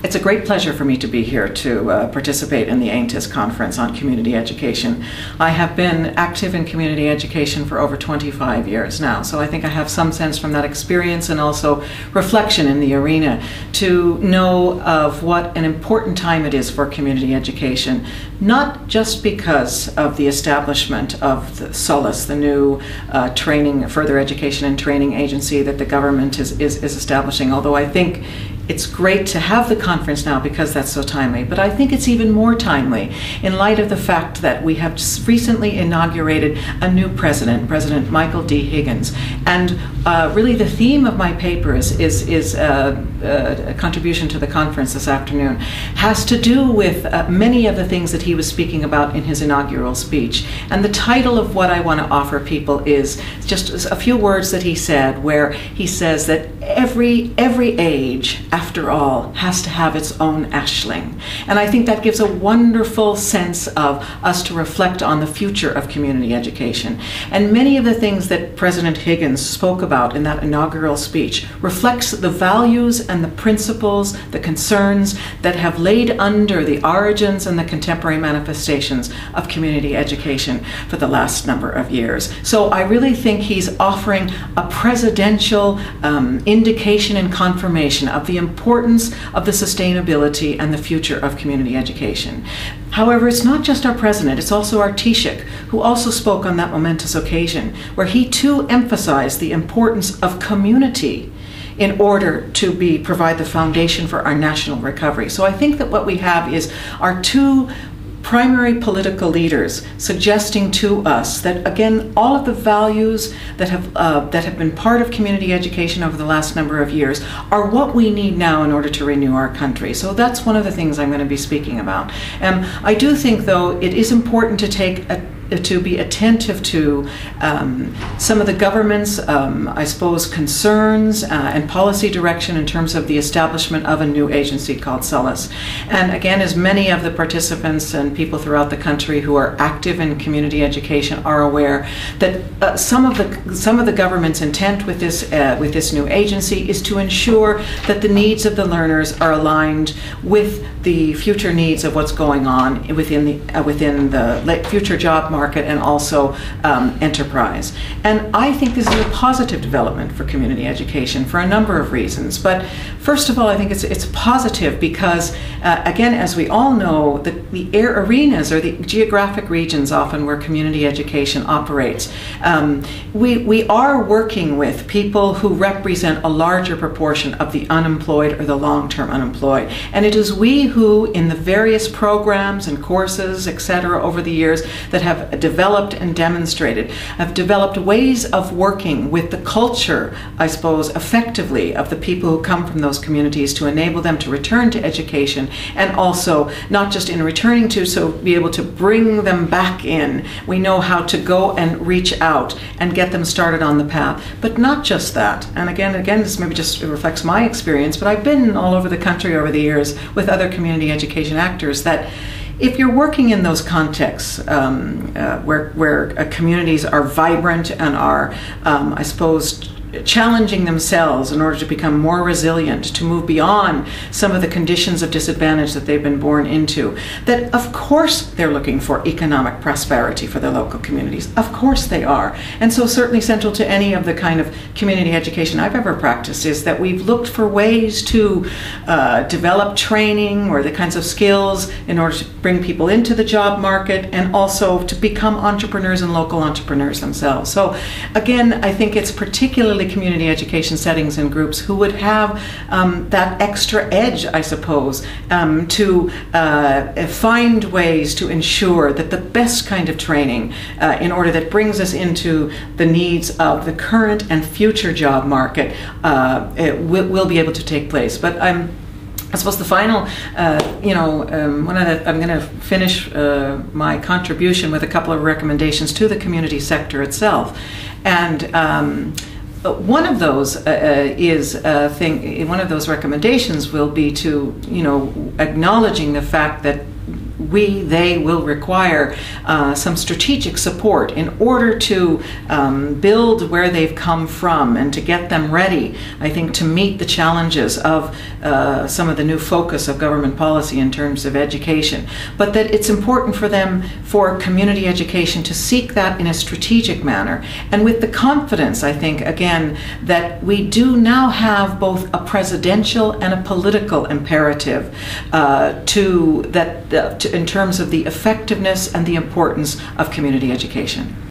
It's a great pleasure for me to be here to participate in the AONTAS Conference on Community Education. I have been active in community education for over 25 years now, so I think I have some sense from that experience and also reflection in the arena to know of what an important time it is for community education, not just because of the establishment of the SOLAS, the new further education and training agency that the government is establishing, although I think it's great to have the conference now because that's so timely, but I think it's even more timely in light of the fact that we have just recently inaugurated a new president, President Michael D. Higgins. And really the theme of my paper is a contribution to the conference this afternoon, has to do with many of the things that he was speaking about in his inaugural speech. And the title of what I want to offer people is just a few words that he said, where he says that every age, after all, has to have its own Aisling. And I think that gives a wonderful sense of us to reflect on the future of community education. And many of the things that President Higgins spoke about in that inaugural speech reflects the values and the principles, the concerns that have laid under the origins and the contemporary manifestations of community education for the last number of years. So I really think he's offering a presidential indication and confirmation of the importance of the sustainability and the future of community education. However, it's not just our president, it's also our Taoiseach, who also spoke on that momentous occasion, where he too emphasized the importance of community in order to provide the foundation for our national recovery. So I think that what we have is our two primary political leaders suggesting to us that, again, all of the values that have been part of community education over the last number of years are what we need now in order to renew our country. So that's one of the things I'm going to be speaking about. I do think, though, it is important to be attentive to some of the government's, I suppose, concerns and policy direction in terms of the establishment of a new agency called SOLAS. And again, as many of the participants and people throughout the country who are active in community education are aware, that some of the government's intent with this new agency is to ensure that the needs of the learners are aligned with the future needs of what's going on within the future job market and also enterprise. And I think this is a positive development for community education for a number of reasons. But first of all, I think it's positive because, again, as we all know, the arenas or the geographic regions often where community education operates, we are working with people who represent a larger proportion of the unemployed or the long-term unemployed. And it is we who, in the various programs and courses, etc., over the years that have developed and demonstrated, have developed ways of working with the culture, I suppose, effectively of the people who come from those communities to enable them to return to education, and also not just in returning to, so be able to bring them back in. We know how to go and reach out and get them started on the path. But not just that. And again, this maybe just reflects my experience, but I've been all over the country over the years with other community education actors, that if you're working in those contexts where communities are vibrant and are, I suppose, challenging themselves in order to become more resilient, to move beyond some of the conditions of disadvantage that they've been born into, that of course they're looking for economic prosperity for their local communities. Of course they are. And so certainly central to any of the kind of community education I've ever practiced is that we've looked for ways to develop training or the kinds of skills in order to bring people into the job market and also to become entrepreneurs and local entrepreneurs themselves. So again, I think it's particularly community education settings and groups who would have that extra edge, I suppose, to find ways to ensure that the best kind of training in order that brings us into the needs of the current and future job market will be able to take place. But I suppose the final, I'm going to finish my contribution with a couple of recommendations to the community sector itself. And one of those one of those recommendations will be to, acknowledging the fact that they will require some strategic support in order to build where they've come from and to get them ready, I think, to meet the challenges of some of the new focus of government policy in terms of education. But that it's important for them, for community education, to seek that in a strategic manner, and with the confidence, I think, again, that we do now have both a presidential and a political imperative in terms of the effectiveness and the importance of community education.